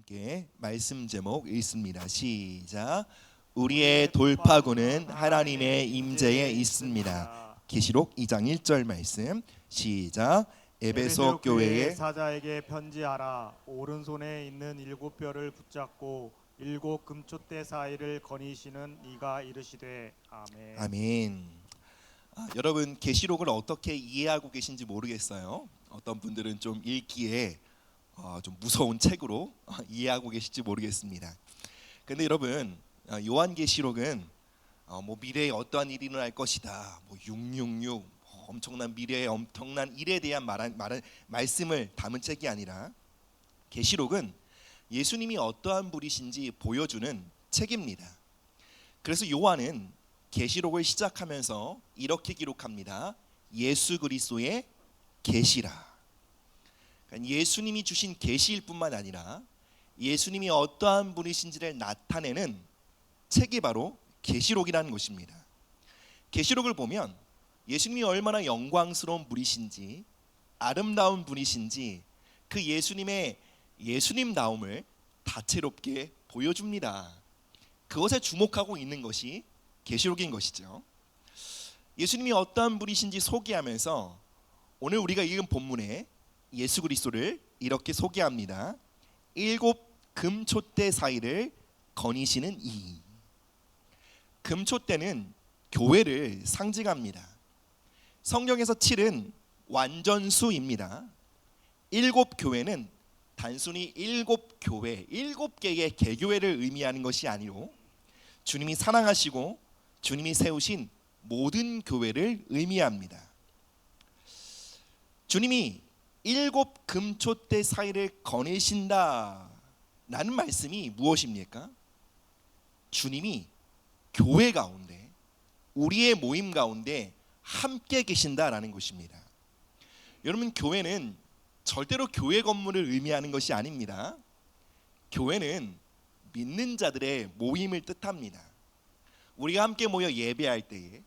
함께 말씀 제목 읽습니다. 시작. 우리의 돌파구는 하나님의 임재에 있습니다. 계시록 2장 1절 말씀. 시작. 에베소 교회의 사자에게 편지하라. 오른손에 있는 7뼈를 붙잡고 7 금촛대 사이를 거니시는 이가 이르시되 아멘. 아멘. 여러분, 계시록을 어떻게 이해하고 계신지 모르겠어요. 어떤 분들은 좀 읽기에 좀 무서운 책으로 이해하고 계실지 모르겠습니다. 근데 여러분, 요한계시록은 미래에 어떠한 일이 일어날 것이다, 666 엄청난 미래의 엄청난 일에 대한 말씀을 담은 책이 아니라, 계시록은 예수님이 어떠한 분이신지 보여주는 책입니다. 그래서 요한은 계시록을 시작하면서 이렇게 기록합니다. 예수 그리스도의 계시라. 예수님이 주신 계시일 뿐만 아니라 예수님이 어떠한 분이신지를 나타내는 책이 바로 계시록이라는 것입니다. 계시록을 보면 예수님이 얼마나 영광스러운 분이신지, 아름다운 분이신지, 그 예수님의 예수님다움을 다채롭게 보여줍니다. 그것에 주목하고 있는 것이 계시록인 것이죠. 예수님이 어떠한 분이신지 소개하면서 오늘 우리가 읽은 본문에 예수 그리스도를 이렇게 소개합니다. 7 금촛대 사이를 거니시는 이. 금촛대는 교회를 상징합니다. 성경에서 7은 완전수입니다. 7 교회는 단순히 7 교회, 7개의 개교회를 의미하는 것이 아니로 주님이 사랑하시고 주님이 세우신 모든 교회를 의미합니다. 주님이 7 금촛대 사이를 거니신다 라는 말씀이 무엇입니까? 주님이 교회 가운데, 우리의 모임 가운데 함께 계신다라는 것입니다. 여러분, 교회는 절대로 교회 건물을 의미하는 것이 아닙니다. 교회는 믿는 자들의 모임을 뜻합니다. 우리가 함께 모여 예배할 때에,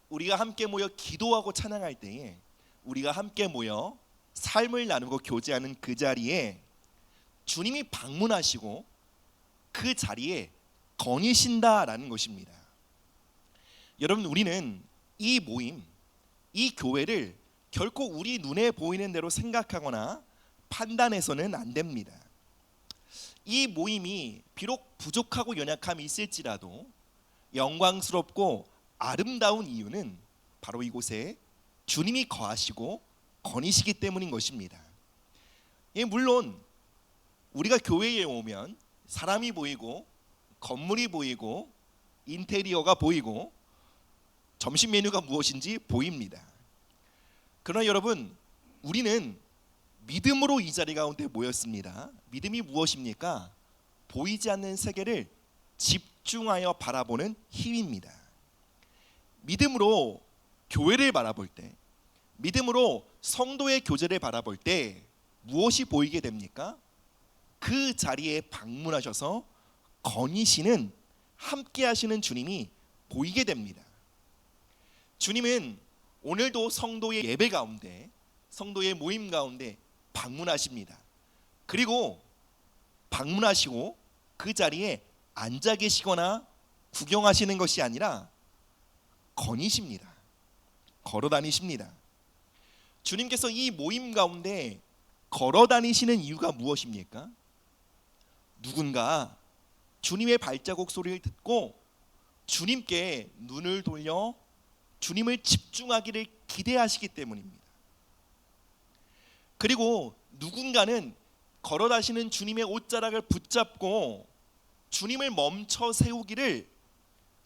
우리가 함께 모여 기도하고 찬양할 때에, 우리가 함께 모여 삶을 나누고 교제하는 그 자리에 주님이 방문하시고 그 자리에 거니신다라는 것입니다. 여러분, 우리는 이 모임, 이 교회를 결코 우리 눈에 보이는 대로 생각하거나 판단해서는 안 됩니다. 이 모임이 비록 부족하고 연약함이 있을지라도 영광스럽고 아름다운 이유는 바로 이곳에 주님이 거하시고 거니시기 때문인 것입니다. 물론 우리가 교회에 오면 사람이 보이고 건물이 보이고 인테리어가 보이고 점심 메뉴가 무엇인지 보입니다. 그러나 여러분, 우리는 믿음으로 이 자리 가운데 모였습니다. 믿음이 무엇입니까? 보이지 않는 세계를 집중하여 바라보는 힘입니다. 믿음으로 교회를 바라볼 때, 믿음으로 성도의 교제를 바라볼 때 무엇이 보이게 됩니까? 그 자리에 방문하셔서 거니시는, 함께 하시는 주님이 보이게 됩니다. 주님은 오늘도 성도의 예배 가운데, 성도의 모임 가운데 방문하십니다. 그리고 방문하시고 그 자리에 앉아 계시거나 구경하시는 것이 아니라 거니십니다. 걸어 다니십니다. 주님께서 이 모임 가운데 걸어 다니시는 이유가 무엇입니까? 누군가 주님의 발자국 소리를 듣고 주님께 눈을 돌려 주님을 집중하기를 기대하시기 때문입니다. 그리고 누군가는 걸어 다니시는 주님의 옷자락을 붙잡고 주님을 멈춰 세우기를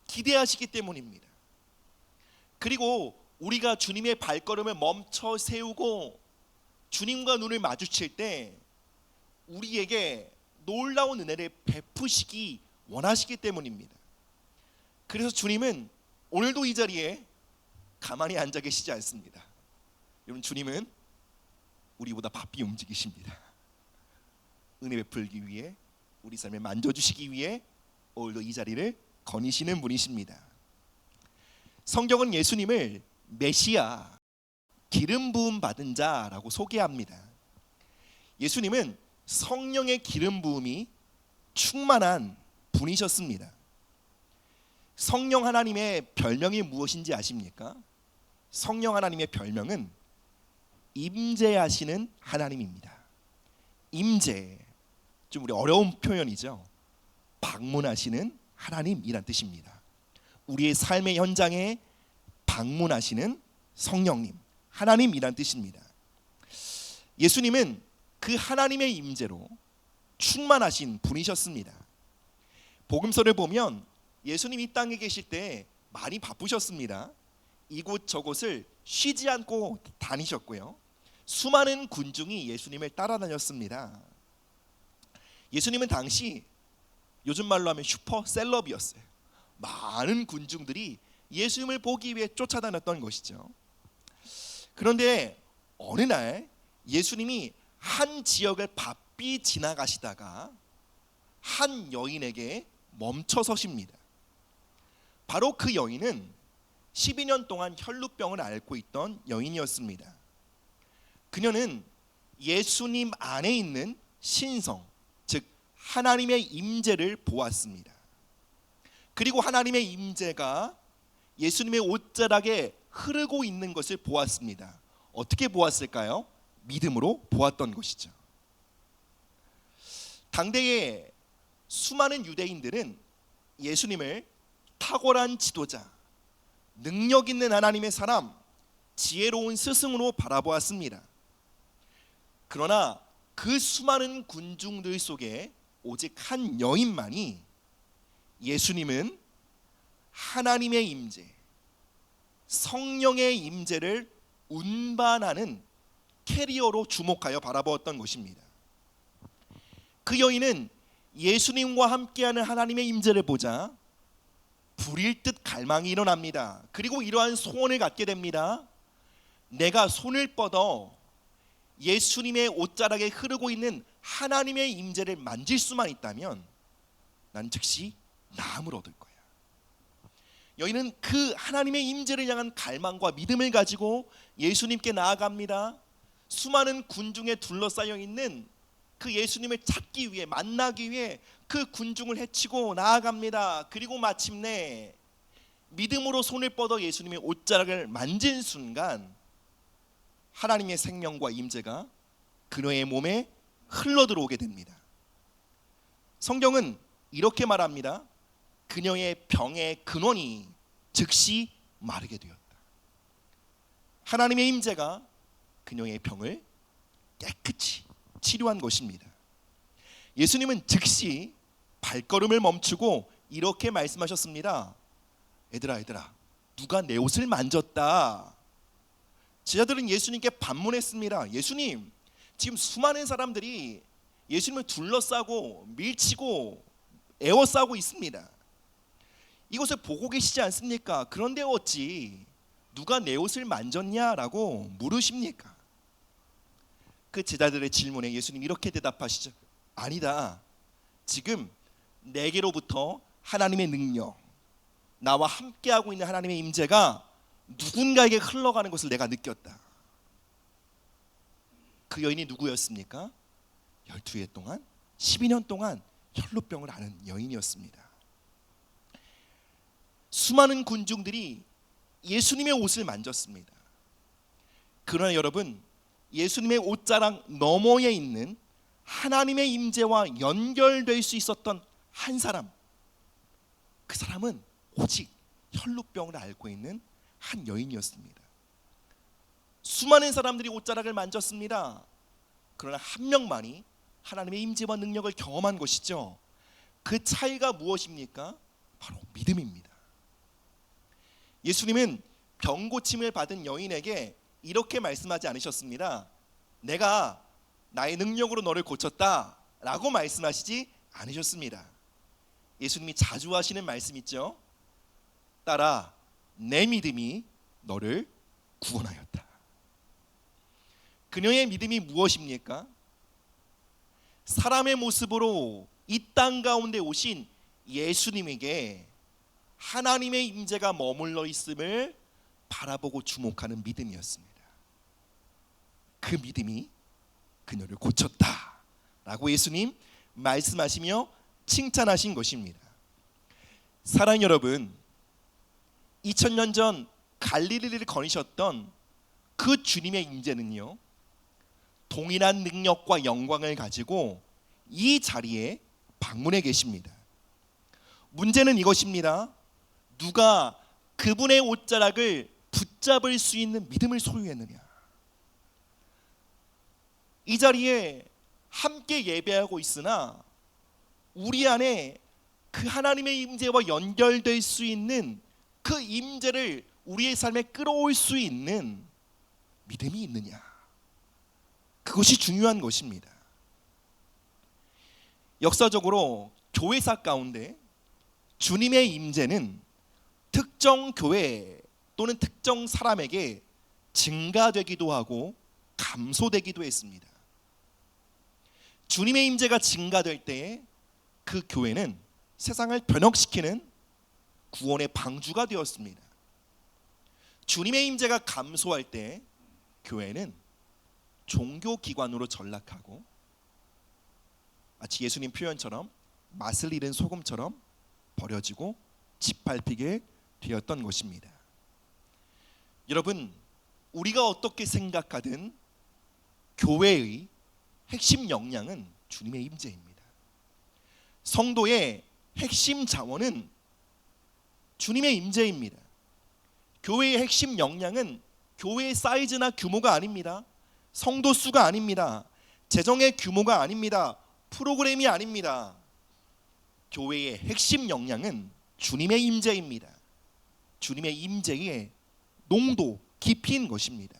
기대하시기 때문입니다. 그리고 우리가 주님의 발걸음을 멈춰 세우고 주님과 눈을 마주칠 때 우리에게 놀라운 은혜를 베푸시기 원하시기 때문입니다. 그래서 주님은 오늘도 이 자리에 가만히 앉아 계시지 않습니다. 여러분, 주님은 우리보다 바삐 움직이십니다. 은혜 베풀기 위해, 우리 삶을 만져주시기 위해 오늘도 이 자리를 거니시는 분이십니다. 성경은 예수님을 메시아, 기름 부음 받은 자라고 소개합니다. 예수님은 성령의 기름 부음이 충만한 분이셨습니다. 성령 하나님의 별명이 무엇인지 아십니까? 성령 하나님의 별명은 임재하시는 하나님입니다. 임재, 좀 우리 어려운 표현이죠. 방문하시는 하나님이란 뜻입니다. 우리의 삶의 현장에 방문하시는 성령님, 하나님이란 뜻입니다. 예수님은 그 하나님의 임재로 충만하신 분이셨습니다. 복음서를 보면 예수님 이 땅에 계실 때 많이 바쁘셨습니다. 이곳 저곳을 쉬지 않고 다니셨고요. 수많은 군중이 예수님을 따라다녔습니다. 예수님은 당시 요즘 말로 하면 슈퍼셀럽이었어요. 많은 군중들이 예수님을 보기 위해 쫓아다녔던 것이죠. 그런데 어느 날 예수님이 한 지역을 바삐 지나가시다가 한 여인에게 멈춰 서십니다. 바로 그 여인은 12년 동안 혈루병을 앓고 있던 여인이었습니다. 그녀는 예수님 안에 있는 신성, 즉 하나님의 임재를 보았습니다. 그리고 하나님의 임재가 예수님의 옷자락에 흐르고 있는 것을 보았습니다. 어떻게 보았을까요? 믿음으로 보았던 것이죠. 당대의 수많은 유대인들은 예수님을 탁월한 지도자, 능력 있는 하나님의 사람, 지혜로운 스승으로 바라보았습니다. 그러나 그 수많은 군중들 속에 오직 한 여인만이 예수님은 하나님의 임재, 성령의 임재를 운반하는 캐리어로 주목하여 바라보았던 것입니다. 그 여인은 예수님과 함께하는 하나님의 임재를 보자 불일 듯 갈망이 일어납니다. 그리고 이러한 소원을 갖게 됩니다. 내가 손을 뻗어 예수님의 옷자락에 흐르고 있는 하나님의 임재를 만질 수만 있다면 난 즉시 나음을 얻을 거야. 여인은 그 하나님의 임재를 향한 갈망과 믿음을 가지고 예수님께 나아갑니다. 수많은 군중에 둘러싸여 있는 그 예수님을 찾기 위해, 만나기 위해 그 군중을 헤치고 나아갑니다. 그리고 마침내 믿음으로 손을 뻗어 예수님의 옷자락을 만진 순간 하나님의 생명과 임재가 그녀의 몸에 흘러들어오게 됩니다. 성경은 이렇게 말합니다. 그녀의 병의 근원이 즉시 마르게 되었다. 하나님의 임재가 그녀의 병을 깨끗이 치료한 것입니다. 예수님은 즉시 발걸음을 멈추고 이렇게 말씀하셨습니다. 얘들아 누가 내 옷을 만졌다. 제자들은 예수님께 반문했습니다. 예수님, 지금 수많은 사람들이 예수님을 둘러싸고 밀치고 에워싸고 있습니다. 이것을 보고 계시지 않습니까? 그런데 어찌 누가 내 옷을 만졌냐라고 물으십니까? 그 제자들의 질문에 예수님 이렇게 대답하시죠. 아니다. 지금 내게로부터 하나님의 능력, 나와 함께하고 있는 하나님의 임재가 누군가에게 흘러가는 것을 내가 느꼈다. 그 여인이 누구였습니까? 12해 동안 12년 동안 혈루병을 앓은 여인이었습니다. 수많은 군중들이 예수님의 옷을 만졌습니다. 그러나 여러분, 예수님의 옷자락 너머에 있는 하나님의 임재와 연결될 수 있었던 한 사람, 그 사람은 오직 혈루병을 앓고 있는 한 여인이었습니다. 수많은 사람들이 옷자락을 만졌습니다. 그러나 한 명만이 하나님의 임재와 능력을 경험한 것이죠. 그 차이가 무엇입니까? 바로 믿음입니다. 예수님은 병 고침을 받은 여인에게 이렇게 말씀하지 않으셨습니다. 내가 나의 능력으로 너를 고쳤다 라고 말씀하시지 않으셨습니다. 예수님이 자주 하시는 말씀 있죠. 딸아, 내 믿음이 너를 구원하였다. 그녀의 믿음이 무엇입니까? 사람의 모습으로 이 땅 가운데 오신 예수님에게 하나님의 임재가 머물러 있음을 바라보고 주목하는 믿음이었습니다. 그 믿음이 그녀를 고쳤다 라고 예수님 말씀하시며 칭찬하신 것입니다. 사랑하는 여러분, 2000년 전 갈릴리를 거니셨던 그 주님의 임재는요, 동일한 능력과 영광을 가지고 이 자리에 방문해 계십니다. 문제는 이것입니다. 누가 그분의 옷자락을 붙잡을 수 있는 믿음을 소유했느냐. 이 자리에 함께 예배하고 있으나 우리 안에 그 하나님의 임재와 연결될 수 있는 그 임재를 우리의 삶에 끌어올 수 있는 믿음이 있느냐. 그것이 중요한 것입니다. 역사적으로 교회사 가운데 주님의 임재는 특정 교회 또는 특정 사람에게 증가되기도 하고 감소되기도 했습니다. 주님의 임재가 증가될 때 그 교회는 세상을 변혁시키는 구원의 방주가 되었습니다. 주님의 임재가 감소할 때 교회는 종교기관으로 전락하고 마치 예수님 표현처럼 맛을 잃은 소금처럼 버려지고 짓밟히게 되었던 것입니다. 여러분, 우리가 어떻게 생각하든 교회의 핵심 역량은 주님의 임재입니다. 성도의 핵심 자원은 주님의 임재입니다. 교회의 핵심 역량은 교회의 사이즈나 규모가 아닙니다. 성도 수가 아닙니다. 재정의 규모가 아닙니다. 프로그램이 아닙니다. 교회의 핵심 역량은 주님의 임재입니다. 주님의 임재의 농도, 깊이인 것입니다.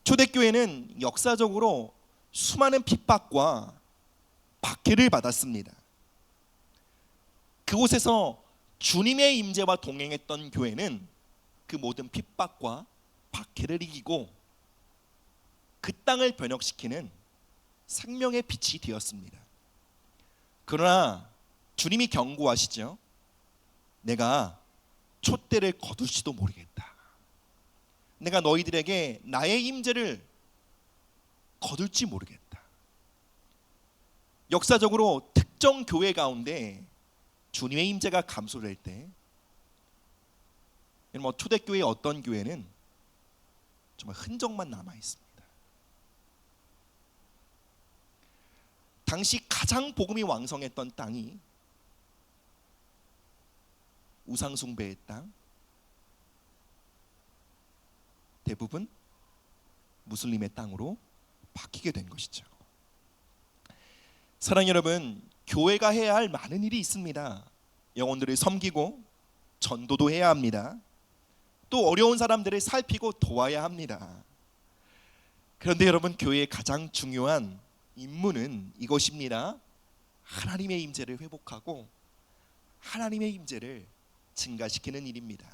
초대교회는 역사적으로 수많은 핍박과 박해를 받았습니다. 그곳에서 주님의 임재와 동행했던 교회는 그 모든 핍박과 박해를 이기고 그 땅을 변혁시키는 생명의 빛이 되었습니다. 그러나 주님이 경고하시죠. 내가 촛대를 거둘지도 모르겠다. 내가 너희들에게 나의 임재를 거둘지 모르겠다. 역사적으로 특정 교회 가운데 주님의 임재가 감소될 때, 초대교회의 어떤 교회는 정말 흔적만 남아 있습니다. 당시 가장 복음이 왕성했던 땅이 우상숭배의 땅, 대부분 무슬림의 땅으로 바뀌게 된 것이죠. 사랑하는 여러분, 교회가 해야 할 많은 일이 있습니다. 영혼들을 섬기고 전도도 해야 합니다. 또 어려운 사람들을 살피고 도와야 합니다. 그런데 여러분, 교회의 가장 중요한 임무는 이것입니다. 하나님의 임재를 회복하고 하나님의 임재를 증가시키는 일입니다.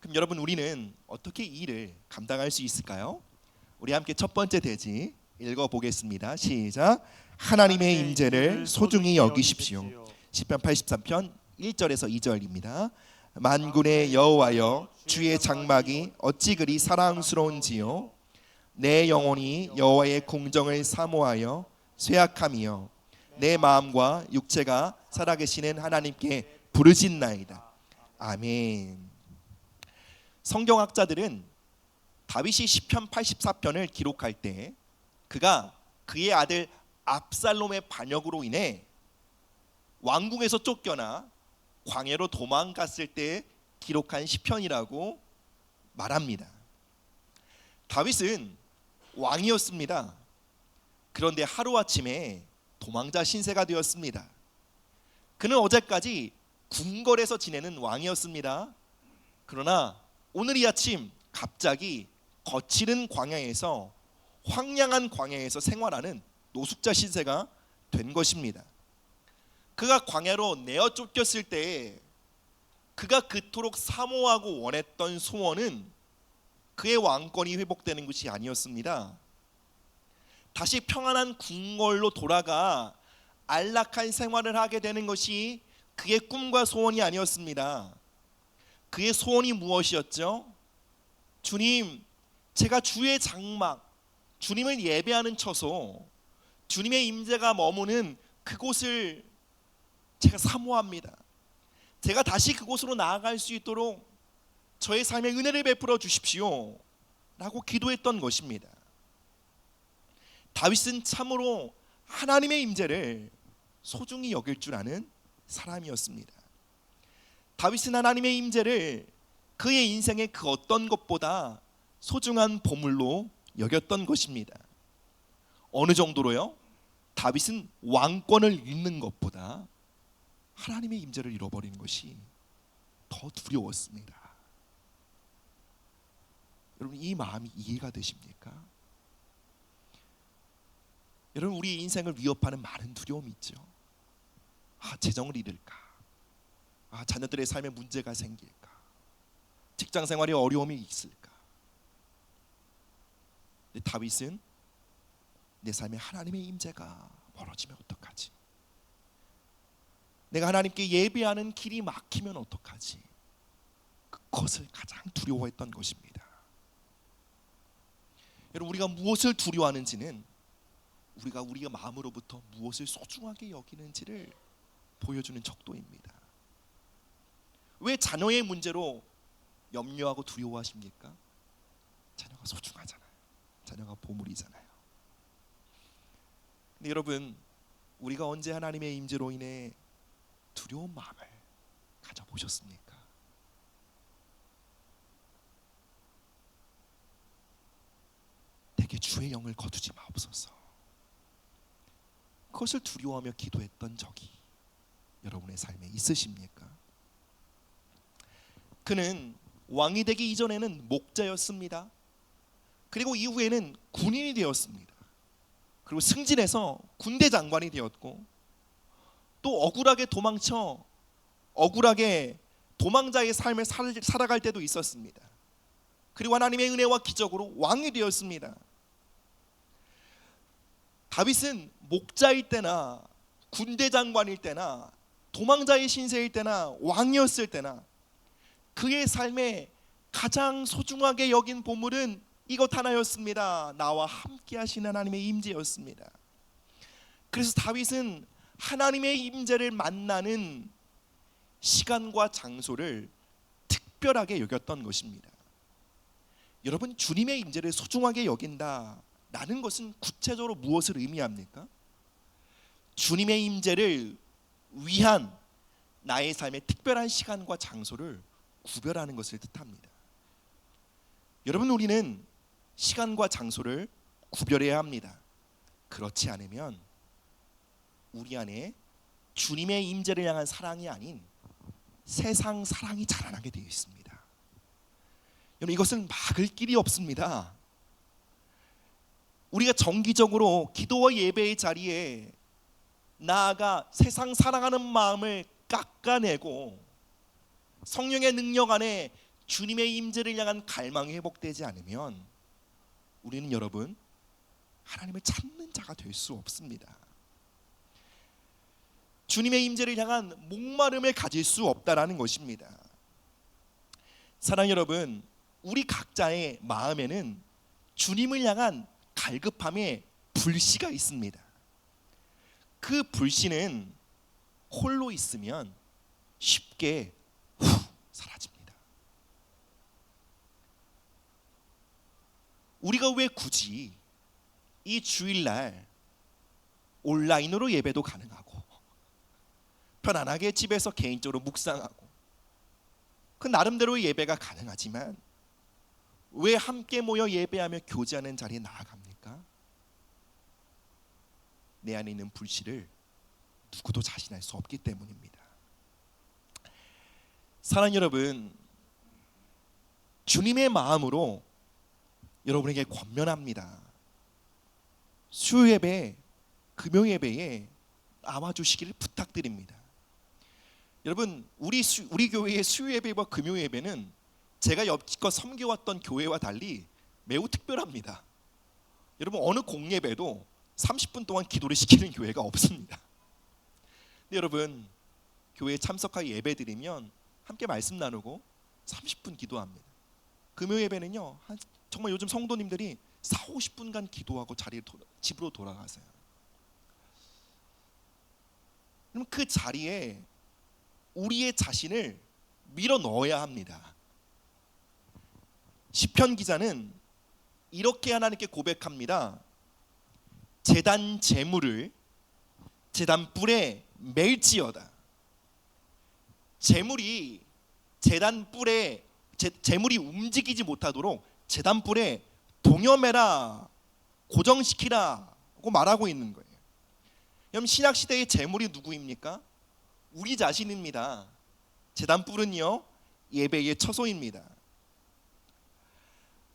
그럼 여러분, 우리는 어떻게 이 일을 감당할 수 있을까요? 우리 함께 첫 번째 대지 읽어보겠습니다. 시작. 하나님의 임재를 소중히 여기십시오. 시편 83편 1절에서 2절입니다. 만군의 여호와여, 주의 장막이 어찌 그리 사랑스러운지요. 내 영혼이 여호와의 공정을 사모하여 쇠약함이요, 내 마음과 육체가 살아계시는 하나님께 부르짖나이다. 아멘. 성경학자들은 다윗이 시편 84편을 기록할 때 그가 그의 아들 압살롬의 반역으로 인해 왕궁에서 쫓겨나 광야로 도망갔을 때 기록한 시편이라고 말합니다. 다윗은 왕이었습니다. 그런데 하루아침에 도망자 신세가 되었습니다. 그는 어제까지 궁궐에서 지내는 왕이었습니다. 그러나 오늘 이 아침 갑자기 거칠은 광야에서, 황량한 광야에서 생활하는 노숙자 신세가 된 것입니다. 그가 광야로 내어 쫓겼을 때 그가 그토록 사모하고 원했던 소원은 그의 왕권이 회복되는 것이 아니었습니다. 다시 평안한 궁궐로 돌아가 안락한 생활을 하게 되는 것이 그의 꿈과 소원이 아니었습니다. 그의 소원이 무엇이었죠? 주님, 제가 주의 장막, 주님을 예배하는 처소, 주님의 임재가 머무는 그곳을 제가 사모합니다. 제가 다시 그곳으로 나아갈 수 있도록 저의 삶에 은혜를 베풀어 주십시오 라고 기도했던 것입니다. 다윗은 참으로 하나님의 임재를 소중히 여길 줄 아는 사람이었습니다. 다윗은 하나님의 임재를 그의 인생의 그 어떤 것보다 소중한 보물로 여겼던 것입니다. 어느 정도로요? 다윗은 왕권을 잃는 것보다 하나님의 임재를 잃어버리는 것이 더 두려웠습니다. 여러분, 이 마음이 이해가 되십니까? 여러분, 우리 인생을 위협하는 많은 두려움이 있죠. 재정을 잃을까? 자녀들의 삶에 문제가 생길까? 직장 생활에 어려움이 있을까? 근데 다윗은 내 삶에 하나님의 임재가 멀어지면 어떡하지? 내가 하나님께 예배하는 길이 막히면 어떡하지? 그것을 가장 두려워했던 것입니다. 여러분, 우리가 무엇을 두려워하는지는 우리가 우리의 마음으로부터 무엇을 소중하게 여기는지를 보여주는 척도입니다. 왜 자녀의 문제로 염려하고 두려워하십니까? 자녀가 소중하잖아요. 자녀가 보물이잖아요. 근데 여러분, 우리가 언제 하나님의 임재로 인해 두려운 마음을 가져보셨습니까? 내게 주의 영을 거두지 마옵소서. 그것을 두려워하며 기도했던 적이 여러분의 삶에 있으십니까? 그는 왕이 되기 이전에는 목자였습니다. 그리고 이후에는 군인이 되었습니다. 그리고 승진해서 군대 장관이 되었고, 또 억울하게 도망자의 삶을 살아갈 때도 있었습니다. 그리고 하나님의 은혜와 기적으로 왕이 되었습니다. 다윗은 목자일 때나 군대 장관일 때나 도망자의 신세일 때나 왕이었을 때나 그의 삶에 가장 소중하게 여긴 보물은 이것 하나였습니다. 나와 함께 하시는 하나님의 임재였습니다. 그래서 다윗은 하나님의 임재를 만나는 시간과 장소를 특별하게 여겼던 것입니다. 여러분, 주님의 임재를 소중하게 여긴다라는 것은 구체적으로 무엇을 의미합니까? 주님의 임재를 위한 나의 삶의 특별한 시간과 장소를 구별하는 것을 뜻합니다. 여러분, 우리는 시간과 장소를 구별해야 합니다. 그렇지 않으면 우리 안에 주님의 임재를 향한 사랑이 아닌 세상 사랑이 자라나게 되어 있습니다. 여러분, 이것은 막을 길이 없습니다. 우리가 정기적으로 기도와 예배의 자리에 나아가 세상 사랑하는 마음을 깎아내고 성령의 능력 안에 주님의 임재를 향한 갈망이 회복되지 않으면 우리는 여러분 하나님을 찾는 자가 될 수 없습니다. 주님의 임재를 향한 목마름을 가질 수 없다라는 것입니다. 사랑 여러분, 우리 각자의 마음에는 주님을 향한 갈급함의 불씨가 있습니다. 그 불씨는 홀로 있으면 쉽게 사라집니다. 우리가 왜 굳이 이 주일날 온라인으로 예배도 가능하고 편안하게 집에서 개인적으로 묵상하고 그 나름대로의 예배가 가능하지만 왜 함께 모여 예배하며 교제하는 자리에 나아갑니까? 내 안에 있는 불씨를 누구도 자신할 수 없기 때문입니다. 사랑하는 여러분, 주님의 마음으로 여러분에게 권면합니다. 수요 예배, 금요 예배에 나와 주시기를 부탁드립니다. 여러분, 우리 교회의 수요 예배와 금요 예배는 제가 여지껏 섬겨왔던 교회와 달리 매우 특별합니다. 여러분, 어느 공예배도 30분 동안 기도를 시키는 교회가 없습니다. 근데 여러분, 교회에 참석하여 예배 드리면 함께 말씀 나누고 30분 기도합니다. 금요 예배는요, 정말 요즘 성도님들이 40-50분간 기도하고 집으로 돌아가세요. 그럼 그 자리에 우리의 자신을 밀어 넣어야 합니다. 시편 기자는 이렇게 하나님께 고백합니다. 제단 제물을 제단 뿔에 맬지어다. 제물이 제단 뿔에 제물이 움직이지 못하도록 제단 뿔에 동여매라, 고정시키라고 말하고 있는 거예요. 그럼 신약 시대의 제물이 누구입니까? 우리 자신입니다. 제단 뿔은요, 예배의 처소입니다.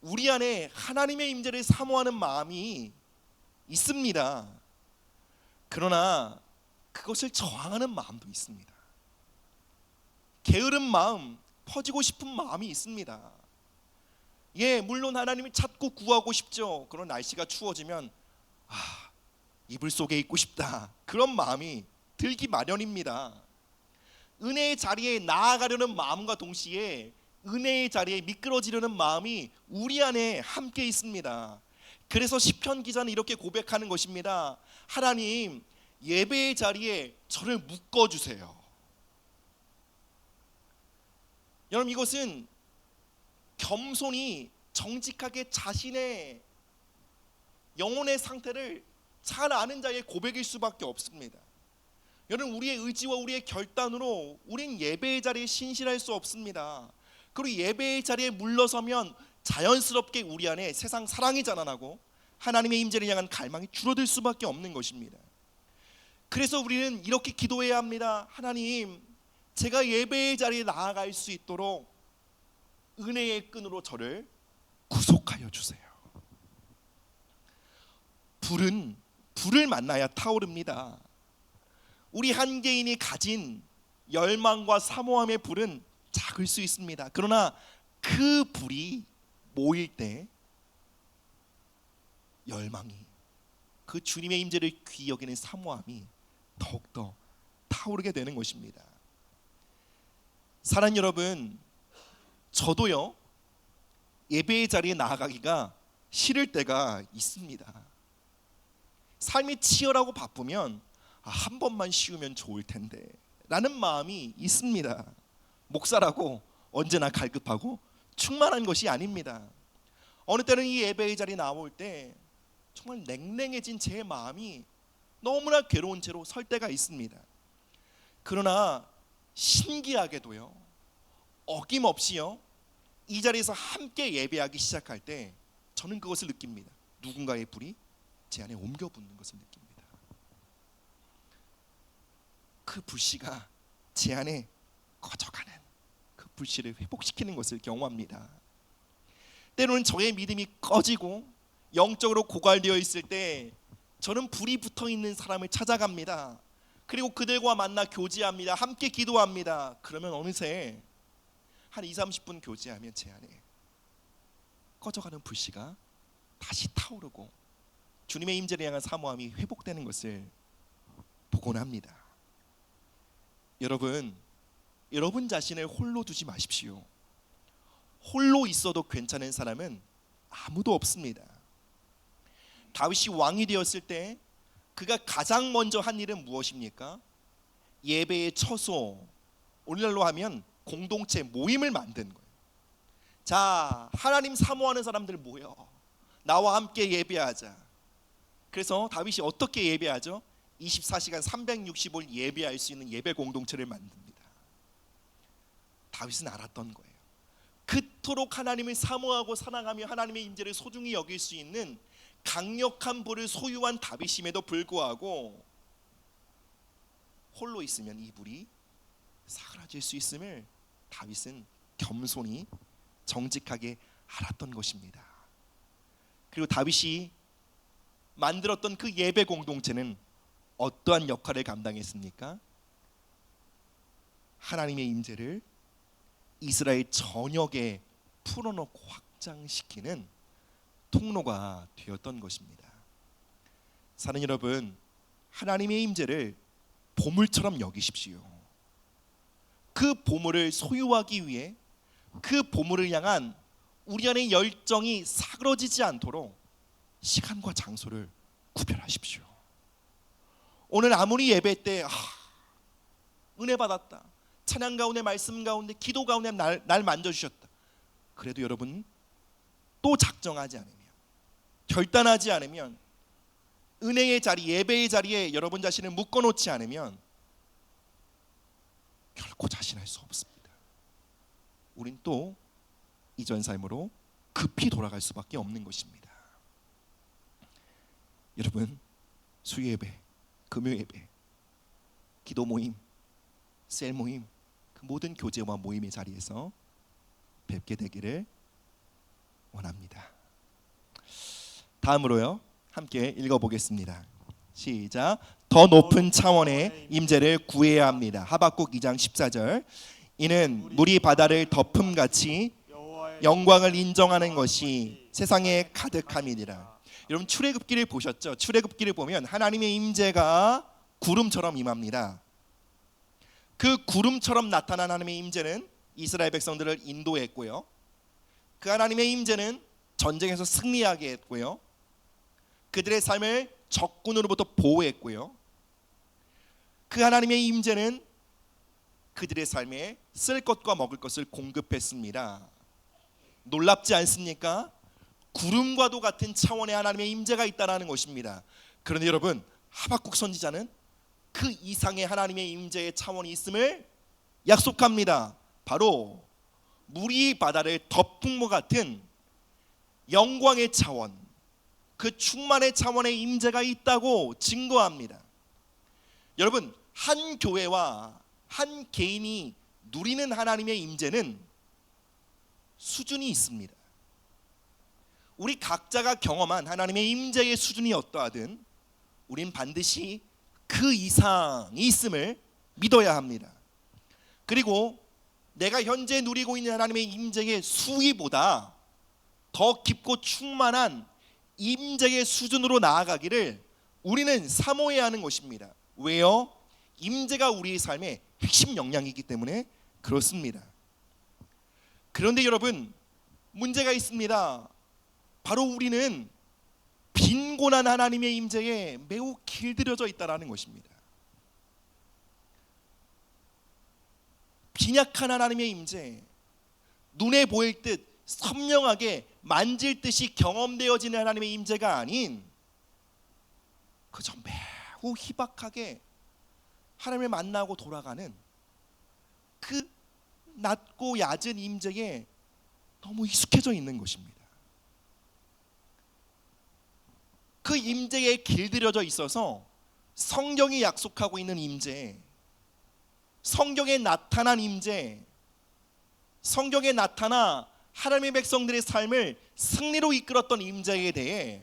우리 안에 하나님의 임재를 사모하는 마음이 있습니다. 그러나 그것을 저항하는 마음도 있습니다. 게으른 마음, 퍼지고 싶은 마음이 있습니다. 예, 물론 하나님을 찾고 구하고 싶죠. 그런 날씨가 추워지면 이불 속에 있고 싶다, 그런 마음이 들기 마련입니다. 은혜의 자리에 나아가려는 마음과 동시에 은혜의 자리에 미끄러지려는 마음이 우리 안에 함께 있습니다. 그래서 시편 기자는 이렇게 고백하는 것입니다. 하나님, 예배의 자리에 저를 묶어주세요. 여러분, 이것은 겸손히 정직하게 자신의 영혼의 상태를 잘 아는 자의 고백일 수밖에 없습니다. 여러분, 우리의 의지와 우리의 결단으로 우린 예배의 자리에 신실할 수 없습니다. 그리고 예배의 자리에 물러서면 자연스럽게 우리 안에 세상 사랑이 자라나고 하나님의 임재를 향한 갈망이 줄어들 수밖에 없는 것입니다. 그래서 우리는 이렇게 기도해야 합니다. 하나님, 제가 예배의 자리에 나아갈 수 있도록 은혜의 끈으로 저를 구속하여 주세요. 불은 불을 만나야 타오릅니다. 우리 한 개인이 가진 열망과 사모함의 불은 작을 수 있습니다. 그러나 그 불이 모일 때 열망이, 그 주님의 임재를 귀히 여기는 사모함이 더욱더 타오르게 되는 것입니다. 사랑하는 여러분, 저도요, 예배의 자리에 나아가기가 싫을 때가 있습니다. 삶이 치열하고 바쁘면 한 번만 쉬우면 좋을 텐데 라는 마음이 있습니다. 목사라고 언제나 갈급하고 충만한 것이 아닙니다. 어느 때는 이 예배의 자리에 나올 때 정말 냉랭해진 제 마음이 너무나 괴로운 채로 설 때가 있습니다. 그러나 신기하게도요, 어김없이요, 이 자리에서 함께 예배하기 시작할 때 저는 그것을 느낍니다. 누군가의 불이 제 안에 옮겨 붙는 것을 느낍니다. 그 불씨가 제 안에 꺼져가는 그 불씨를 회복시키는 것을 경험합니다. 때로는 저의 믿음이 꺼지고 영적으로 고갈되어 있을 때 저는 불이 붙어 있는 사람을 찾아갑니다. 그리고 그들과 만나 교제합니다. 함께 기도합니다. 그러면 어느새 한 20-30분 교제하면 제 안에 꺼져가는 불씨가 다시 타오르고 주님의 임재를 향한 사모함이 회복되는 것을 보곤 합니다. 여러분 자신을 홀로 두지 마십시오. 홀로 있어도 괜찮은 사람은 아무도 없습니다. 다윗이 왕이 되었을 때 그가 가장 먼저 한 일은 무엇입니까? 예배의 처소, 오늘날로 하면 공동체 모임을 만든 거예요. 자, 하나님 사모하는 사람들 모여 나와 함께 예배하자. 그래서 다윗이 어떻게 예배하죠? 24시간 365일 예배할 수 있는 예배 공동체를 만듭니다. 다윗은 알았던 거예요. 그토록 하나님을 사모하고 사랑하며 하나님의 임재를 소중히 여길 수 있는 강력한 불을 소유한 다윗임에도 불구하고 홀로 있으면 이 불이 사그라질 수 있음을 다윗은 겸손히 정직하게 알았던 것입니다. 그리고 다윗이 만들었던 그 예배 공동체는 어떠한 역할을 감당했습니까? 하나님의 임재를 이스라엘 전역에 풀어놓고 확장시키는 통로가 되었던 것입니다. 사랑하는 여러분, 하나님의 임재를 보물처럼 여기십시오. 그 보물을 소유하기 위해 그 보물을 향한 우리 안의 열정이 사그러지지 않도록 시간과 장소를 구별하십시오. 오늘 아무리 예배 때 은혜 받았다, 찬양 가운데, 말씀 가운데, 기도 가운데 날 만져주셨다, 그래도 여러분 또 작정하지 않으면, 결단하지 않으면, 은혜의 자리, 예배의 자리에 여러분 자신을 묶어놓지 않으면 결코 자신할 수 없습니다. 우린 또 이전 삶으로 급히 돌아갈 수밖에 없는 것입니다. 여러분, 수요 예배, 금요 예배, 기도 모임, 셀 모임, 그 모든 교제와 모임의 자리에서 뵙게 되기를 원합니다. 다음으로요, 함께 읽어보겠습니다. 시작. 더 높은 차원의 임재를 구해야 합니다. 하박국 2장 14절. 이는 물이 바다를 덮음같이 영광을 인정하는 것이 세상에 가득함이니라. 여러분, 출애굽기를 보셨죠? 출애굽기를 보면 하나님의 임재가 구름처럼 임합니다. 그 구름처럼 나타난 하나님의 임재는 이스라엘 백성들을 인도했고요, 그 하나님의 임재는 전쟁에서 승리하게 했고요, 그들의 삶을 적군으로부터 보호했고요, 그 하나님의 임재는 그들의 삶에 쓸 것과 먹을 것을 공급했습니다. 놀랍지 않습니까? 구름과도 같은 차원의 하나님의 임재가 있다는 것입니다. 그런데 여러분, 하박국 선지자는 그 이상의 하나님의 임재의 차원이 있음을 약속합니다. 바로 물이 바다를 덮은 것 같은 영광의 차원, 그 충만의 차원의 임재가 있다고 증거합니다. 여러분, 한 교회와 한 개인이 누리는 하나님의 임재는 수준이 있습니다. 우리 각자가 경험한 하나님의 임재의 수준이 어떠하든 우린 반드시 그 이상이 있음을 믿어야 합니다. 그리고 내가 현재 누리고 있는 하나님의 임재의 수위보다 더 깊고 충만한 임재의 수준으로 나아가기를 우리는 사모해야 하는 것입니다. 왜요? 임재가 우리의 삶의 핵심 역량이기 때문에 그렇습니다. 그런데 여러분, 문제가 있습니다. 바로 우리는 빈곤한 하나님의 임재에 매우 길들여져 있다는 것입니다. 빈약한 하나님의 임재, 눈에 보일 듯 선명하게 만질 듯이 경험되어지는 하나님의 임재가 아닌 그저 매우 희박하게 하나님을 만나고 돌아가는 그 낮고 얕은 임재에 너무 익숙해져 있는 것입니다. 그 임재에 길들여져 있어서 성경이 약속하고 있는 임재, 성경에 나타난 임재, 성경에 나타나 하나님의 백성들의 삶을 승리로 이끌었던 임재에 대해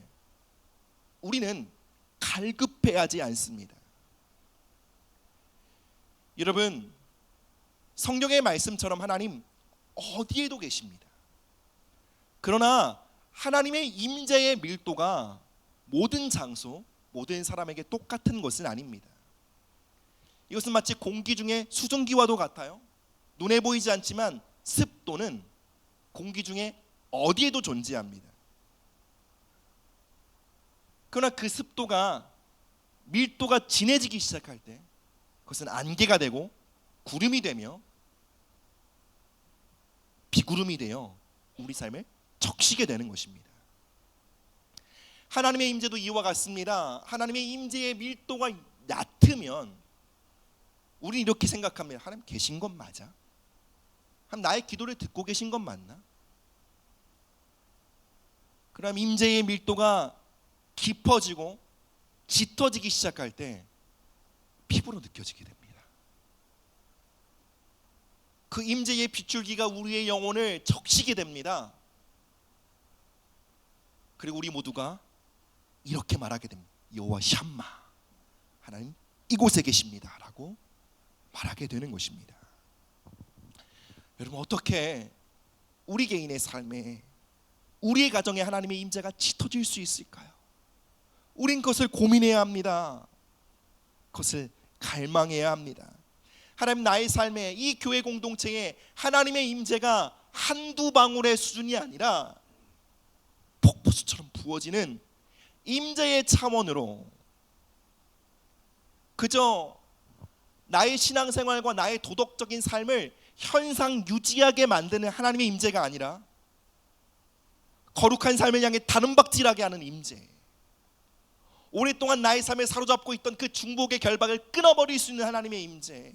우리는 갈급해하지 않습니다. 여러분, 성경의 말씀처럼 하나님 어디에도 계십니다. 그러나 하나님의 임재의 밀도가 모든 장소, 모든 사람에게 똑같은 것은 아닙니다. 이것은 마치 공기 중에 수증기와도 같아요. 눈에 보이지 않지만 습도는 공기 중에 어디에도 존재합니다. 그러나 그 습도가 밀도가 진해지기 시작할 때 그것은 안개가 되고 구름이 되며 비구름이 되어 우리 삶을 적시게 되는 것입니다. 하나님의 임재도 이와 같습니다. 하나님의 임재의 밀도가 얕으면 우리는 이렇게 생각합니다. 하나님 계신 건 맞아? 하나님 나의 기도를 듣고 계신 건 맞나? 그럼 임재의 밀도가 깊어지고 짙어지기 시작할 때 피부로 느껴지게 됩니다. 그 임재의 빗줄기가 우리의 영혼을 적시게 됩니다. 그리고 우리 모두가 이렇게 말하게 됩니다. 여호와 샴마, 하나님 이곳에 계십니다 라고 말하게 되는 것입니다. 여러분, 어떻게 우리 개인의 삶에, 우리의 가정에 하나님의 임재가 짙어질 수 있을까요? 우린 그것을 고민해야 합니다. 그것을 갈망해야 합니다. 하나님, 나의 삶에, 이 교회 공동체에 하나님의 임재가 한두 방울의 수준이 아니라 폭포수처럼 부어지는 임재의 차원으로 그저 나의 신앙생활과 나의 도덕적인 삶을 현상 유지하게 만드는 하나님의 임재가 아니라 거룩한 삶을 향해 다름박질하게 하는 임재, 오랫동안 나의 삶을 사로잡고 있던 그 중복의 결박을 끊어버릴 수 있는 하나님의 임재,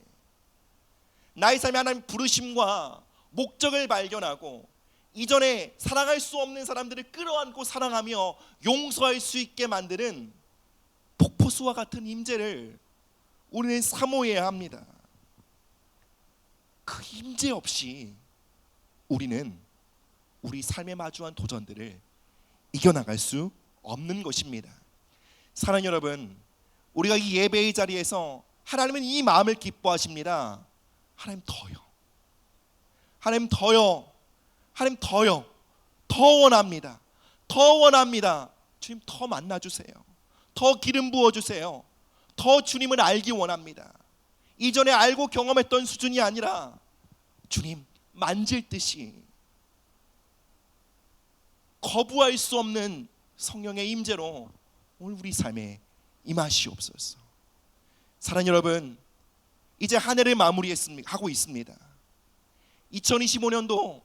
나의 삶에 하나님 부르심과 목적을 발견하고 이전에 사랑할 수 없는 사람들을 끌어안고 사랑하며 용서할 수 있게 만드는 폭포수와 같은 임재를 우리는 사모해야 합니다. 그 임재 없이 우리는 우리 삶에 마주한 도전들을 이겨나갈 수 없는 것입니다. 사랑하는 여러분, 우리가 이 예배의 자리에서 하나님은 이 마음을 기뻐하십니다. 하나님 더요, 하나님 더요, 하나님 더요, 더 원합니다, 더 원합니다. 주님 더 만나주세요, 더 기름 부어주세요, 더 주님을 알기 원합니다. 이전에 알고 경험했던 수준이 아니라 주님 만질 듯이 거부할 수 없는 성령의 임재로 오늘 우리 삶에 임하시옵소서. 사랑하는 여러분, 이제 한 해를 마무리하고 있습니다. 2025년도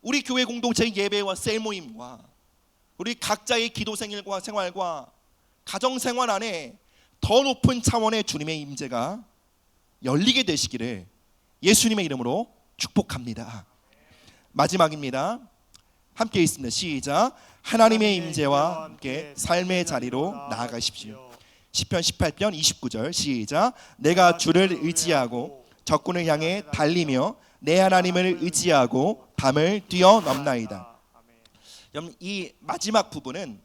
우리 교회 공동체 예배와 셀 모임과 우리 각자의 기도 생활과 가정 생활 안에 더 높은 차원의 주님의 임재가 열리게 되시기를 예수님의 이름으로 축복합니다. 마지막입니다. 함께 있습니다. 시작. 하나님의 임재와 함께 삶의 자리로 나아가십시오. 시편 18편 29절 시작. 내가 주를 의지하고 적군을 향해 달리며 내 하나님을 의지하고 밤을 뛰어넘나이다. 여러분, 이 마지막 부분은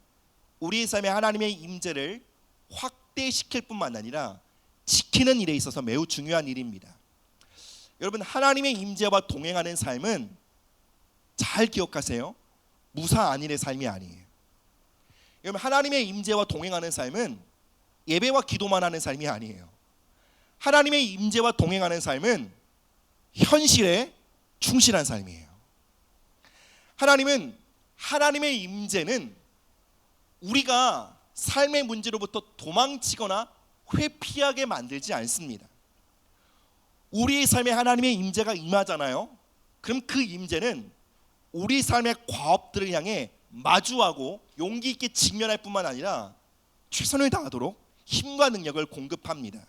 우리의 삶에 하나님의 임재를 확대시킬 뿐만 아니라 지키는 일에 있어서 매우 중요한 일입니다. 여러분, 하나님의 임재와 동행하는 삶은 잘 기억하세요. 무사 안일의 삶이 아니에요. 여러분, 하나님의 임재와 동행하는 삶은 예배와 기도만 하는 삶이 아니에요. 하나님의 임재와 동행하는 삶은 현실에 충실한 삶이에요. 하나님의 임재는 우리가 삶의 문제로부터 도망치거나 회피하게 만들지 않습니다. 우리의 삶에 하나님의 임재가 임하잖아요. 그럼 그 임재는 우리 삶의 과업들을 향해 마주하고 용기 있게 직면할 뿐만 아니라 최선을 다하도록 힘과 능력을 공급합니다.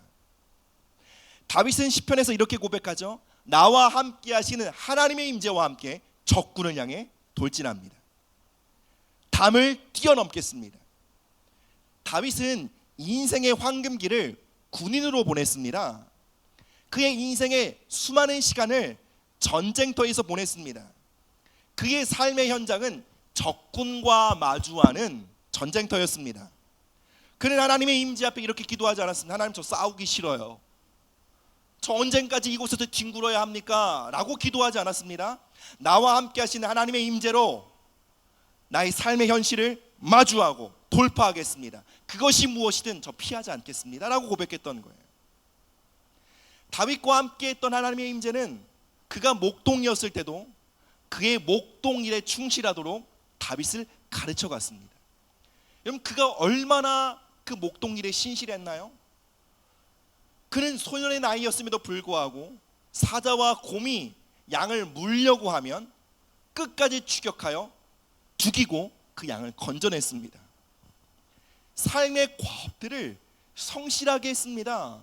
다윗은 시편에서 이렇게 고백하죠. 나와 함께 하시는 하나님의 임재와 함께 적군을 향해 돌진합니다. 담을 뛰어넘겠습니다. 다윗은 인생의 황금기를 군인으로 보냈습니다. 그의 인생의 수많은 시간을 전쟁터에서 보냈습니다. 그의 삶의 현장은 적군과 마주하는 전쟁터였습니다. 그는 하나님의 임재 앞에 이렇게 기도하지 않았습니다. 하나님, 저 싸우기 싫어요. 저 언젠까지 이곳에서 뒹굴어야 합니까? 라고 기도하지 않았습니다. 나와 함께 하시는 하나님의 임재로 나의 삶의 현실을 마주하고 돌파하겠습니다. 그것이 무엇이든 저 피하지 않겠습니다 라고 고백했던 거예요. 다윗과 함께 했던 하나님의 임재는 그가 목동이었을 때도 그의 목동일에 충실하도록 다윗을 가르쳐 갔습니다. 여러분, 그가 얼마나 그 목동일에 신실했나요? 그는 소년의 나이였음에도 불구하고 사자와 곰이 양을 물려고 하면 끝까지 추격하여 죽이고 그 양을 건져냈습니다. 삶의 과업들을 성실하게 했습니다.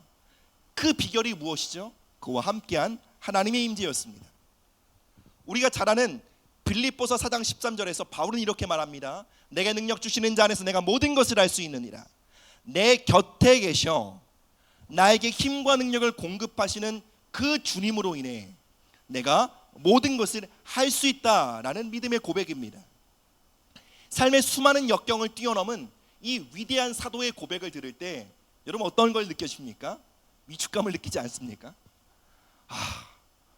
그 비결이 무엇이죠? 그와 함께한 하나님의 임재였습니다. 우리가 잘 아는 빌립보서 4장 13절에서 바울은 이렇게 말합니다. 내게 능력 주시는 자 안에서 내가 모든 것을 할 수 있느니라. 내 곁에 계셔 나에게 힘과 능력을 공급하시는 그 주님으로 인해 내가 모든 것을 할 수 있다라는 믿음의 고백입니다. 삶의 수많은 역경을 뛰어넘은 이 위대한 사도의 고백을 들을 때 여러분 어떤 걸 느끼십니까? 위축감을 느끼지 않습니까?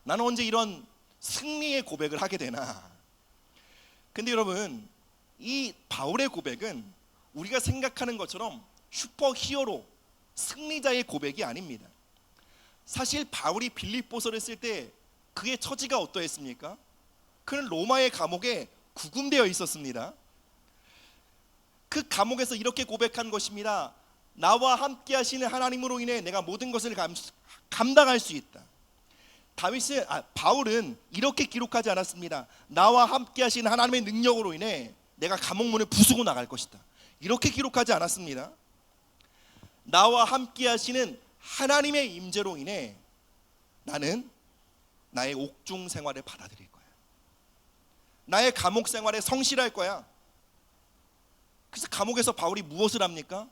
나는 언제 이런 승리의 고백을 하게 되나? 근데 여러분, 이 바울의 고백은 우리가 생각하는 것처럼 슈퍼 히어로 승리자의 고백이 아닙니다. 사실 바울이 빌립보서를 쓸 때 그의 처지가 어떠했습니까? 그는 로마의 감옥에 구금되어 있었습니다. 그 감옥에서 이렇게 고백한 것입니다. 나와 함께 하시는 하나님으로 인해 내가 모든 것을 감당할 수 있다. 바울은 이렇게 기록하지 않았습니다. 나와 함께 하시는 하나님의 능력으로 인해 내가 감옥문을 부수고 나갈 것이다. 이렇게 기록하지 않았습니다. 나와 함께 하시는 하나님의 임재로 인해 나는 나의 옥중 생활을 받아들일 거야. 나의 감옥 생활에 성실할 거야. 그래서 감옥에서 바울이 무엇을 합니까?